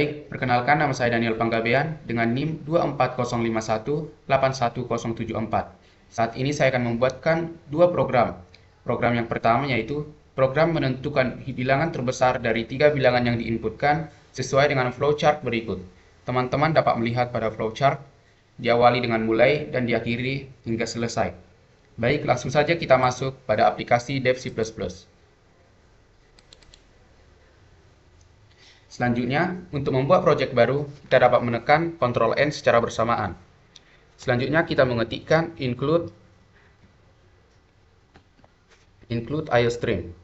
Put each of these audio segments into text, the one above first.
Baik, perkenalkan nama saya Daniel Panggabean dengan NIM 24051-81074. Saat ini saya akan membuatkan dua program. Program yang pertama yaitu program menentukan bilangan terbesar dari tiga bilangan yang diinputkan sesuai dengan flowchart berikut. Teman-teman dapat melihat pada flowchart, diawali dengan mulai dan diakhiri hingga selesai. Baik, langsung saja kita masuk pada aplikasi Dev C++. Selanjutnya, untuk membuat proyek baru, kita dapat menekan Ctrl N secara bersamaan. Selanjutnya, kita mengetikkan include IOStream.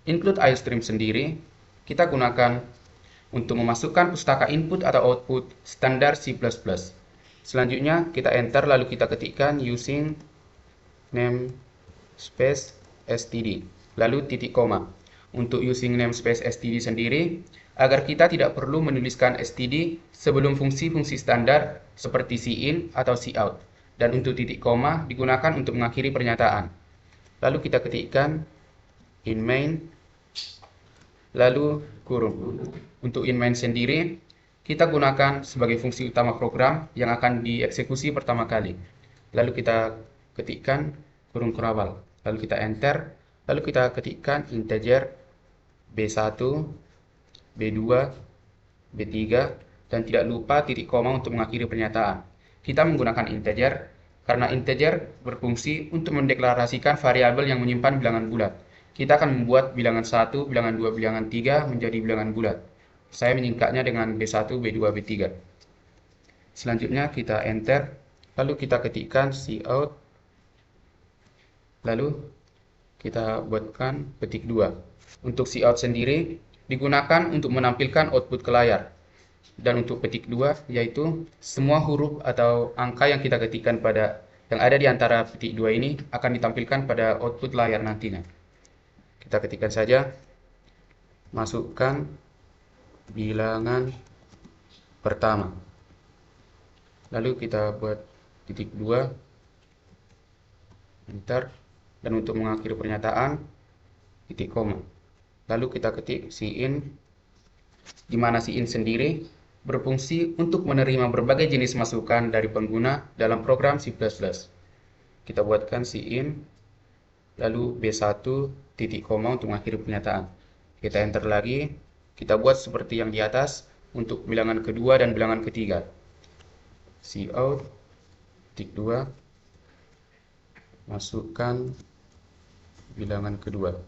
Include IOStream sendiri, kita gunakan untuk memasukkan pustaka input atau output standar C++. Selanjutnya, kita enter lalu kita ketikkan using namespace std, lalu titik koma. Untuk using namespace std sendiri, agar kita tidak perlu menuliskan std sebelum fungsi-fungsi standar seperti cin atau cout. Dan untuk titik koma digunakan untuk mengakhiri pernyataan. Lalu kita ketikkan in main, lalu kurung. Untuk in main sendiri, kita gunakan sebagai fungsi utama program yang akan dieksekusi pertama kali. Lalu kita ketikkan kurung kurabal. Lalu kita enter. Lalu kita ketikkan integer B1, B2, B3, dan tidak lupa titik koma untuk mengakhiri pernyataan. Kita menggunakan integer karena integer berfungsi untuk mendeklarasikan variabel yang menyimpan bilangan bulat. Kita akan membuat bilangan 1, bilangan 2, bilangan 3 menjadi bilangan bulat. Saya menyingkatnya dengan B1, B2, B3. Selanjutnya kita enter, lalu kita ketikkan cout, lalu kita buatkan petik 2. Untuk cout sendiri digunakan untuk menampilkan output ke layar. Dan untuk petik 2 yaitu semua huruf atau angka yang kita ketikkan yang ada di antara petik 2 ini akan ditampilkan pada output layar nantinya. Kita ketikkan saja, masukkan bilangan pertama. Lalu kita buat titik 2, enter, dan untuk mengakhiri pernyataan, titik koma. Lalu kita ketik cin, di mana cin sendiri berfungsi untuk menerima berbagai jenis masukan dari pengguna dalam program C++. Kita buatkan cin, lalu B1, titik koma untuk mengakhiri pernyataan. Kita enter lagi, kita buat seperti yang di atas untuk bilangan kedua dan bilangan ketiga. Cout, titik 2, masukkan bilangan kedua.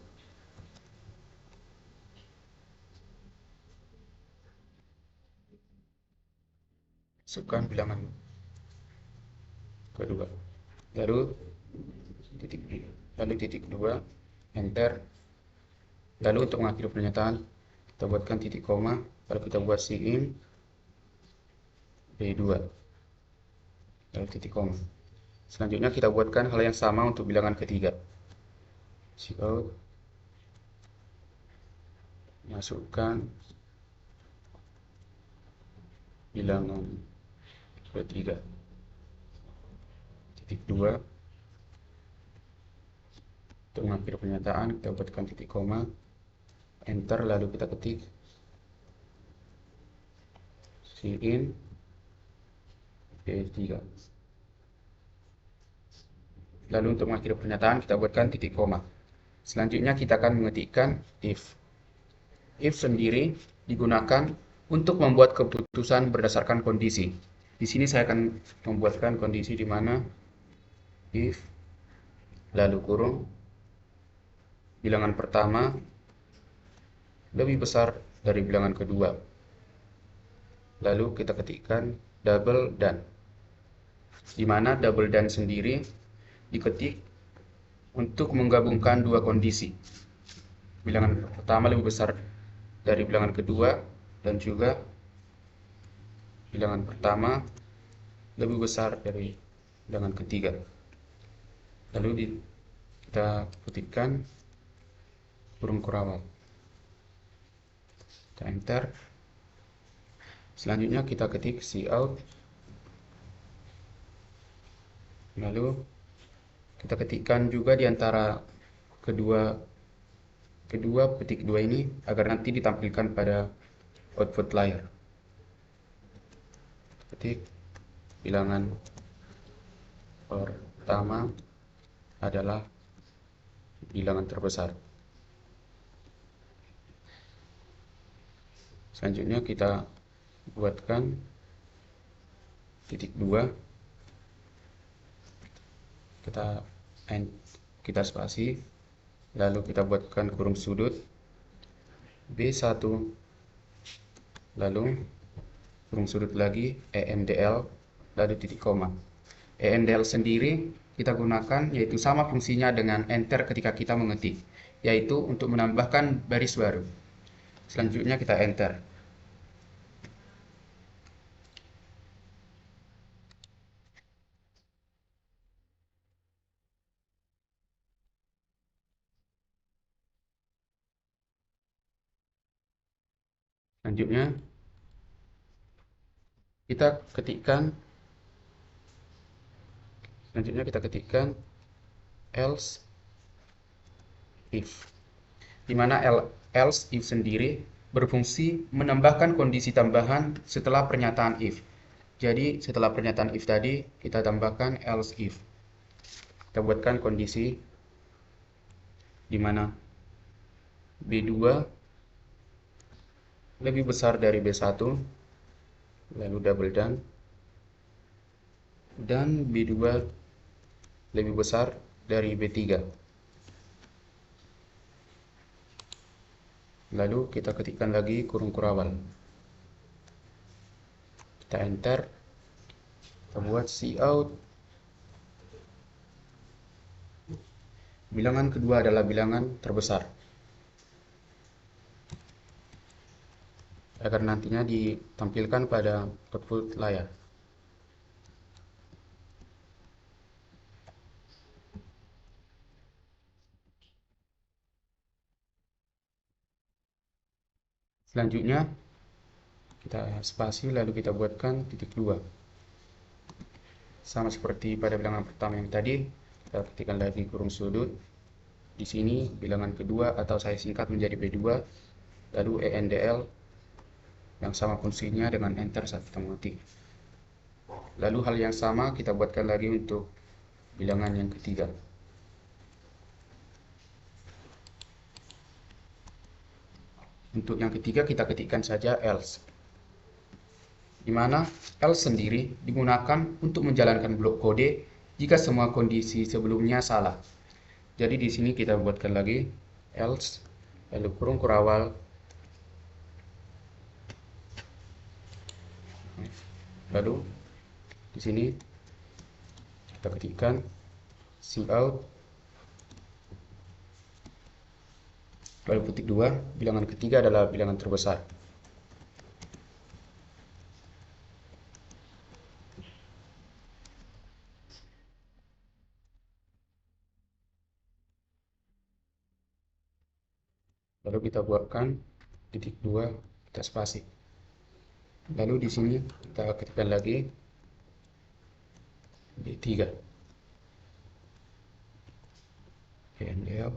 Masukkan bilangan kedua. Lalu titik 2, enter. Lalu untuk mengakhiri pernyataan, kita buatkan titik koma, lalu kita buat cin B2, lalu titik koma. Selanjutnya kita buatkan hal yang sama untuk bilangan ketiga. Cout, masukkan bilangan ketiga, titik 2. Untuk mengakhiri pernyataan, kita buatkan titik koma, enter, lalu kita ketik cin B3. Lalu untuk mengakhiri pernyataan, kita buatkan titik koma. Selanjutnya kita akan mengetikkan if. If sendiri digunakan untuk membuat keputusan berdasarkan kondisi. Di sini saya akan membuatkan kondisi di mana if, lalu kurung, bilangan pertama lebih besar dari bilangan kedua. Lalu kita ketikkan double dan, di mana double dan sendiri diketik untuk menggabungkan dua kondisi. Bilangan pertama lebih besar dari bilangan kedua dan juga bilangan pertama lebih besar dari bilangan ketiga. Lalu kita ketikkan kurung kurabal. Kita enter. Selanjutnya kita ketik cout. Lalu kita ketikkan juga di antara kedua kedua petik 2 ini agar nanti ditampilkan pada output layar. Ketik bilangan pertama adalah bilangan terbesar. Selanjutnya kita buatkan titik 2, kita spasi, lalu kita buatkan kurung sudut B1, lalu kurung sudut lagi ENDL, lalu titik koma. ENDL sendiri kita gunakan, yaitu sama fungsinya dengan enter ketika kita mengetik, yaitu untuk menambahkan baris baru. Selanjutnya kita enter. Selanjutnya kita ketikkan else if, di mana else if sendiri berfungsi menambahkan kondisi tambahan setelah pernyataan if. Jadi setelah pernyataan if tadi kita tambahkan else if. Kita buatkan kondisi di mana B2 lebih besar dari B1, lalu double down, dan B2 lebih besar dari B3. Lalu kita ketikkan lagi kurung kurawal. Kita enter. Kita buat cout. Bilangan kedua adalah bilangan terbesar, agar nantinya ditampilkan pada output layar. Selanjutnya kita spasi, lalu kita buatkan titik 2. Sama seperti pada bilangan pertama yang tadi, kita ketikkan lagi kurung sudut. Di sini bilangan kedua, atau saya singkat menjadi B2, lalu ENDL yang sama fungsinya dengan enter saat kita mengetik. Lalu hal yang sama kita buatkan lagi untuk bilangan yang ketiga. Untuk yang ketiga kita ketikkan saja else, di mana else sendiri digunakan untuk menjalankan blok kode jika semua kondisi sebelumnya salah. Jadi di sini kita buatkan lagi else, lalu kurung kurawal, lalu di sini kita ketikkan cout, lalu petik 2, bilangan ketiga adalah bilangan terbesar. Lalu kita buatkan titik 2, kita spasi. Lalu di sini kita ketikkan lagi B3. ENDL.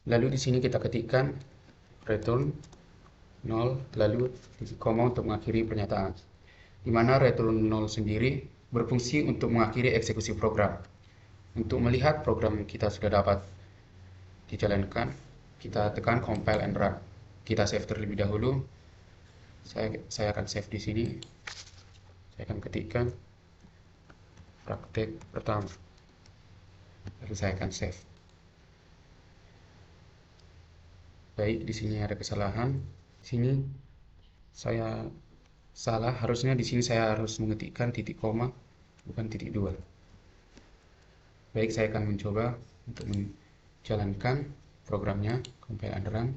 Lalu di sini kita ketikkan return 0, lalu titik koma untuk mengakhiri pernyataan. Di mana return 0 sendiri berfungsi untuk mengakhiri eksekusi program. Untuk melihat program kita sudah dapat dijalankan, kita tekan compile and run. Kita save terlebih dahulu. Saya akan save di sini. Saya akan ketikkan praktek pertama. Lalu saya akan save. Baik, di sini ada kesalahan. Di sini saya salah. Harusnya di sini saya harus mengetikkan titik koma, bukan titik 2. Baik, saya akan mencoba untuk menjalankan programnya, compile and run.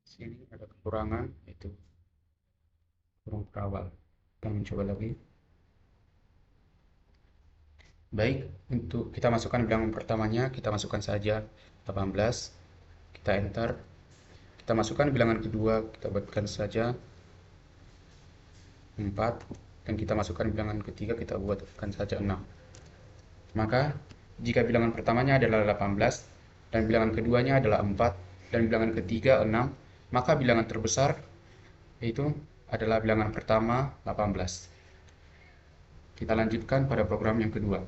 Sini ada kekurangan, yaitu kurung kurawal. Kita mencoba lagi. Baik, untuk kita masukkan bilangan pertamanya, kita masukkan saja 18. Kita enter. Kita masukkan bilangan kedua, kita buatkan saja 4. Dan kita masukkan bilangan ketiga, kita buatkan saja 6. Maka jika bilangan pertamanya adalah 18, dan bilangan keduanya adalah 4, dan bilangan ketiga 6, maka bilangan terbesar yaitu adalah bilangan pertama 18. Kita lanjutkan pada program yang kedua.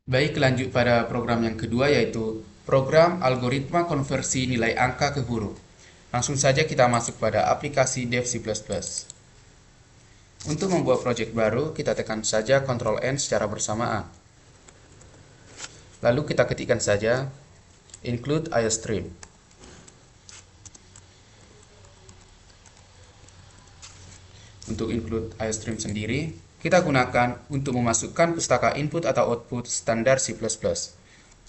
Baik, lanjut pada program yang kedua yaitu program algoritma konversi nilai angka ke huruf. Langsung saja kita masuk pada aplikasi Dev C++. Untuk membuat proyek baru, kita tekan saja Ctrl N secara bersamaan. Lalu kita ketikkan saja include iostream. Untuk include iostream sendiri, kita gunakan untuk memasukkan pustaka input atau output standar C++.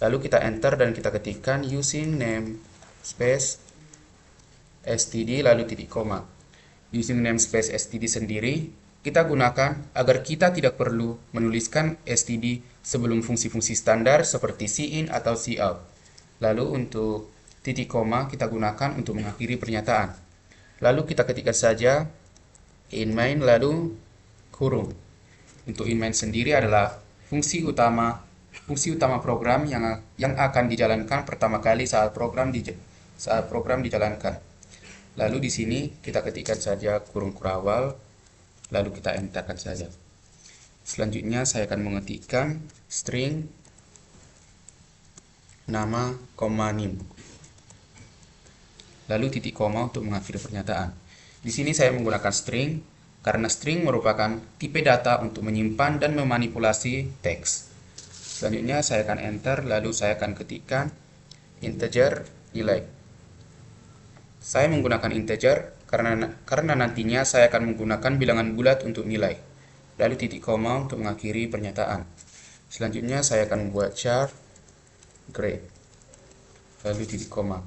Lalu kita enter dan kita ketikkan using namespace std lalu titik koma. Using namespace std sendiri kita gunakan agar kita tidak perlu menuliskan std sebelum fungsi-fungsi standar seperti cin atau cout. Lalu untuk titik koma kita gunakan untuk mengakhiri pernyataan. Lalu kita ketikkan saja in main lalu kurung. Untuk in main sendiri adalah fungsi utama program yang akan dijalankan pertama kali saat program dijalankan. Lalu di sini kita ketikkan saja kurung kurawal, lalu kita enterkan saja. Selanjutnya saya akan mengetikkan string nama, nim. Lalu titik koma untuk mengakhiri pernyataan. Di sini saya menggunakan string karena string merupakan tipe data untuk menyimpan dan memanipulasi teks. Selanjutnya saya akan enter, lalu saya akan ketikkan integer nilai. Saya menggunakan integer karena nantinya saya akan menggunakan bilangan bulat untuk nilai. Lalu titik koma untuk mengakhiri pernyataan. Selanjutnya saya akan membuat char grade. Lalu titik koma.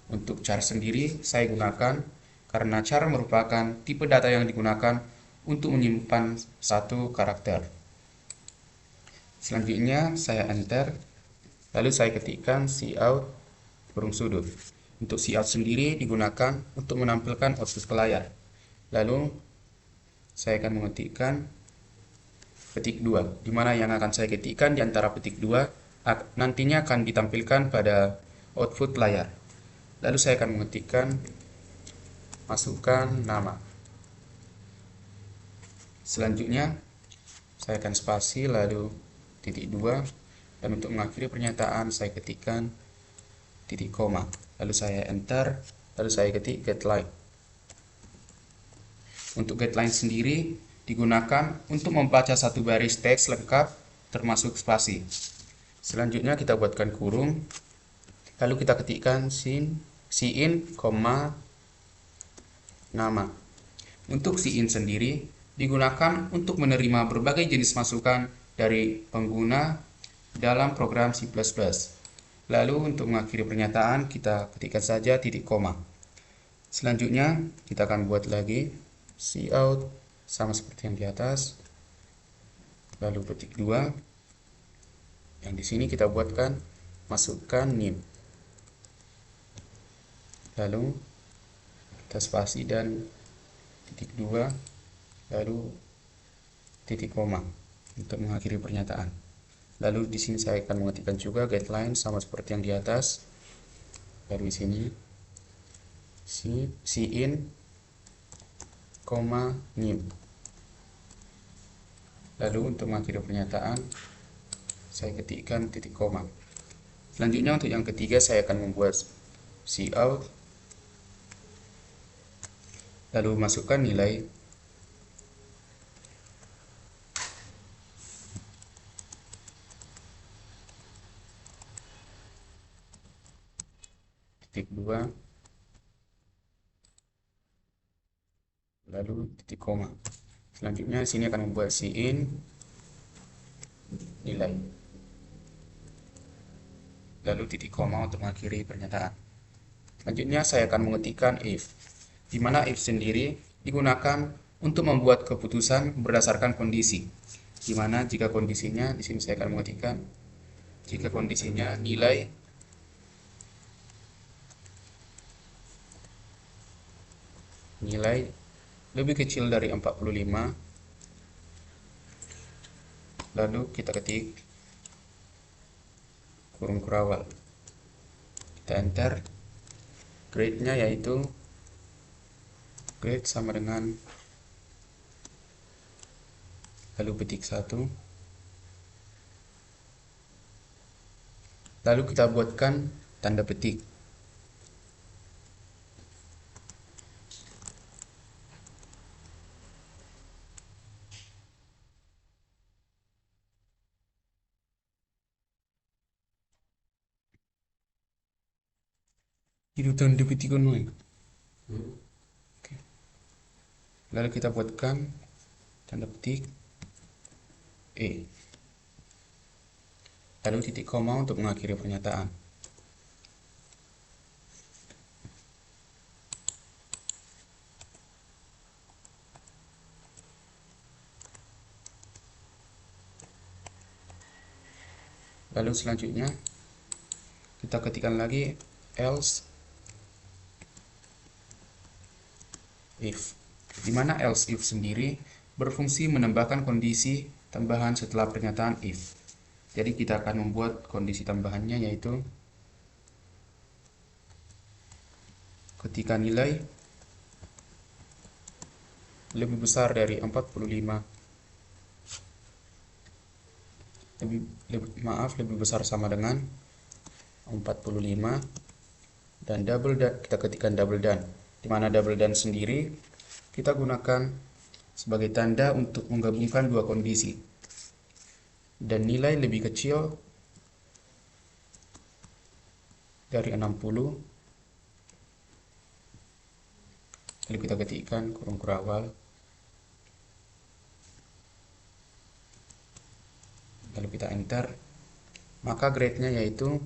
Untuk char sendiri saya gunakan karena char merupakan tipe data yang digunakan untuk menyimpan satu karakter. Selanjutnya saya enter, lalu saya ketikkan cout kurung sudut. Untuk cout sendiri digunakan untuk menampilkan output ke layar. Lalu saya akan mengetikkan petik 2, di mana yang akan saya ketikkan di antara petik 2 nantinya akan ditampilkan pada output layar. Lalu saya akan mengetikkan masukkan nama. Selanjutnya saya akan spasi lalu titik 2, dan untuk mengakhiri pernyataan saya ketikkan titik koma. Lalu saya enter, lalu saya ketik getLine. Untuk getLine sendiri digunakan untuk membaca satu baris teks lengkap termasuk spasi. Selanjutnya kita buatkan kurung, lalu kita ketikkan cin, nama. Untuk cin sendiri digunakan untuk menerima berbagai jenis masukan dari pengguna dalam program C++. Lalu untuk mengakhiri pernyataan kita ketikkan saja titik koma. Selanjutnya kita akan buat lagi cout sama seperti yang di atas. Lalu petik 2. Yang di sini kita buatkan masukkan nim. Lalu kita spasi dan titik 2, lalu titik koma untuk mengakhiri pernyataan. Lalu di sini saya akan mengetikkan juga getLine sama seperti yang di atas. Lalu di sini cin, nim. Lalu untuk mengakhiri pernyataan saya ketikkan titik koma. Selanjutnya untuk yang ketiga saya akan membuat cout, lalu masukkan nilai. Titik 2, lalu titik koma. Selanjutnya sini akan membuat cin nilai, lalu titik koma untuk mengakhiri pernyataan. Selanjutnya saya akan mengetikkan if, di mana if sendiri digunakan untuk membuat keputusan berdasarkan kondisi. Di mana jika kondisinya, di sini saya akan mengetikkan jika kondisinya nilai lebih kecil dari 45, lalu kita ketik kurung kurawal. Kita enter. Grade-nya yaitu grade sama dengan, lalu petik 1. Lalu kita buatkan tanda petik. Itu tanda petik kan. Oke. Lalu kita buatkan tanda petik E. Lalu titik koma untuk mengakhiri pernyataan. Lalu selanjutnya kita ketikkan lagi else if, di mana else if sendiri berfungsi menambahkan kondisi tambahan setelah pernyataan if. Jadi kita akan membuat kondisi tambahannya, yaitu ketika nilai lebih besar dari 45, lebih besar sama dengan 45, dan double dan, kita ketikkan double dan, di mana double dan sendiri kita gunakan sebagai tanda untuk menggabungkan dua kondisi, dan nilai lebih kecil dari 60. Lalu kita ketikkan kurung kurawal, lalu kita enter, maka grade-nya yaitu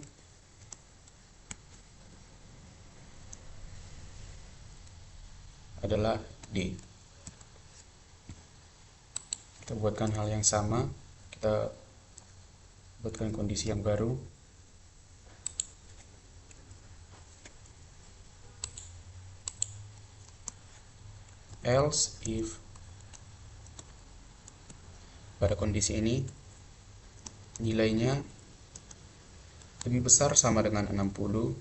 adalah D. Kita buatkan hal yang sama, kita buatkan kondisi yang baru. Else if pada kondisi ini nilainya lebih besar sama dengan 60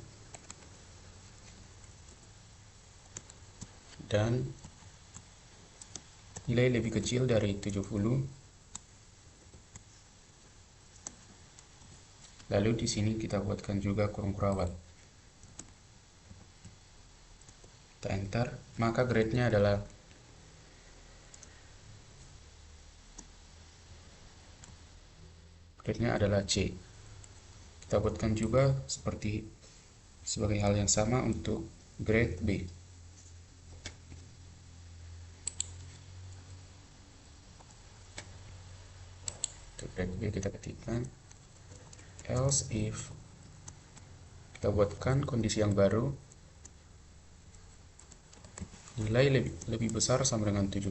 dan nilai lebih kecil dari 70. Lalu di sini kita buatkan juga kurung kurawal. Kita enter, maka grade-nya adalah C. Kita buatkan juga sebagai hal yang sama untuk grade B. Untuk grade B kita ketikkan else if, kita buatkan kondisi yang baru, nilai lebih besar sama dengan 70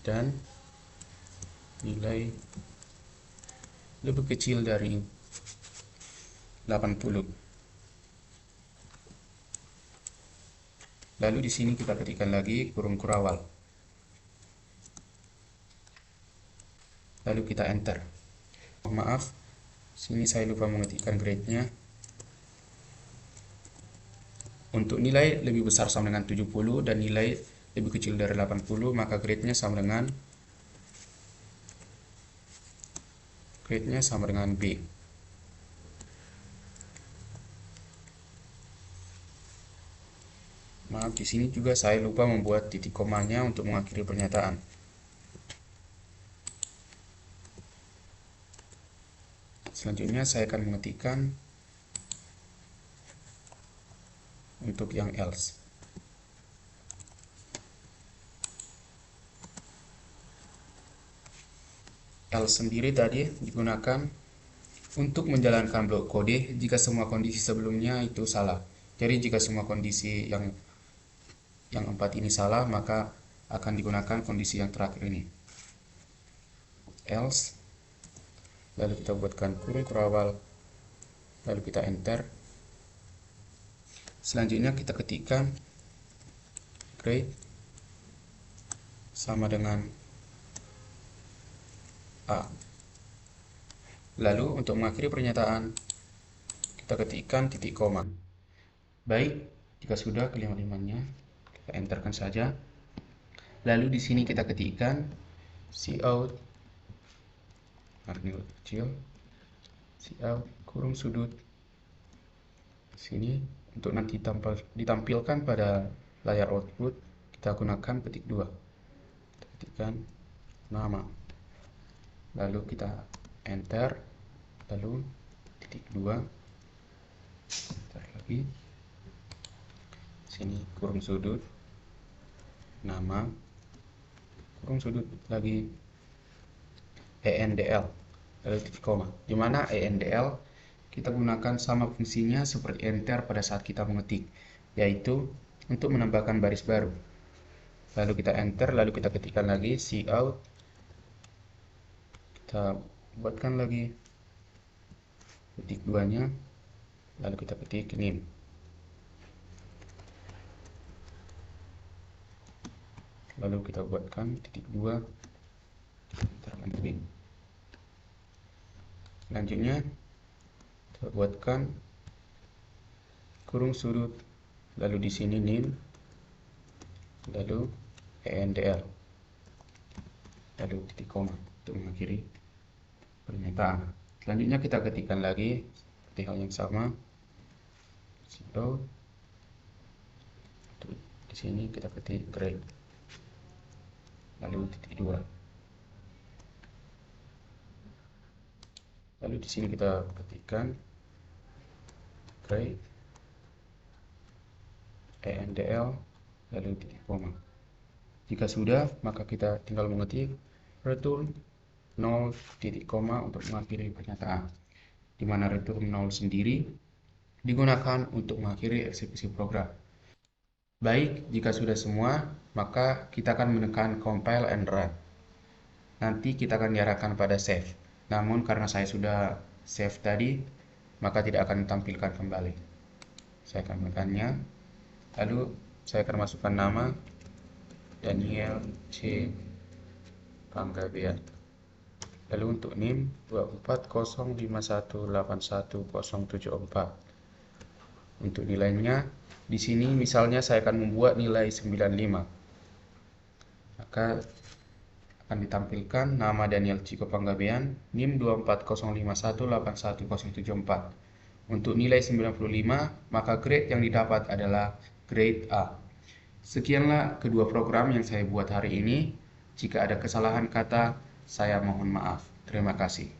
dan nilai lebih kecil dari 80. Lalu di sini kita ketikkan lagi kurung kurawal. Lalu kita enter. Maaf, sini saya lupa mengetikkan grade-nya. Untuk nilai lebih besar sama dengan 70 dan nilai lebih kecil dari 80, maka grade-nya sama dengan B. Maaf, di sini juga saya lupa membuat titik komanya untuk mengakhiri pernyataan. Selanjutnya saya akan mengetikkan untuk yang else. Else sendiri tadi digunakan untuk menjalankan blok kode jika semua kondisi sebelumnya itu salah. Jadi jika semua kondisi yang 4 ini salah, maka akan digunakan kondisi yang terakhir ini. Else, lalu kita buatkan kurung kurawal, lalu kita enter. Selanjutnya kita ketikkan grade sama dengan A. Lalu untuk mengakhiri pernyataan, kita ketikkan titik koma. Baik, jika sudah kelima-limanya, kita enterkan saja. Lalu di sini kita ketikkan cout, margin kecil, cout kurung sudut. Sini untuk nanti ditampilkan pada layar output, kita gunakan petik 2. Kita ketikkan nama. Lalu kita enter, lalu titik 2. Enter lagi. Sini kurung sudut, nama, kurung sudut lagi, ENDL, lalu titik koma. Di mana ENDL kita gunakan sama fungsinya seperti enter pada saat kita mengetik, yaitu untuk menambahkan baris baru. Lalu kita enter, lalu kita ketikkan lagi cout, kita buatkan lagi titik 2-nya, lalu kita ketik nim. Lalu kita buatkan titik 2, enterkan lagi. Selanjutnya kita buatkan kurung sudut, lalu di sini nim, lalu ENDL, lalu titik koma untuk mengakhiri pernyataan. Selanjutnya kita ketikkan lagi seperti hal yang sama, cout. Di sini kita ketik grade, lalu titik 2. Lalu di sini kita ketikkan grade, ENDL, lalu titik koma. Jika sudah, maka kita tinggal mengetik return 0 titik koma untuk mengakhiri pernyataan, di mana return 0 sendiri digunakan untuk mengakhiri eksekusi program. Baik, jika sudah semua, maka kita akan menekan compile and run. Nanti kita akan diarahkan pada save. Namun karena saya sudah save tadi, maka tidak akan ditampilkan kembali. Saya akan menekannya, lalu saya akan masukkan nama Daniel C. Panggabean. Lalu untuk NIM 240518174. Untuk nilainya di sini misalnya saya akan membuat nilai 95. Maka akan ditampilkan nama Daniel Chico Panggabean, NIM 240518174. Untuk nilai 95, maka grade yang didapat adalah grade A. Sekianlah kedua program yang saya buat hari ini. Jika ada kesalahan kata, saya mohon maaf. Terima kasih.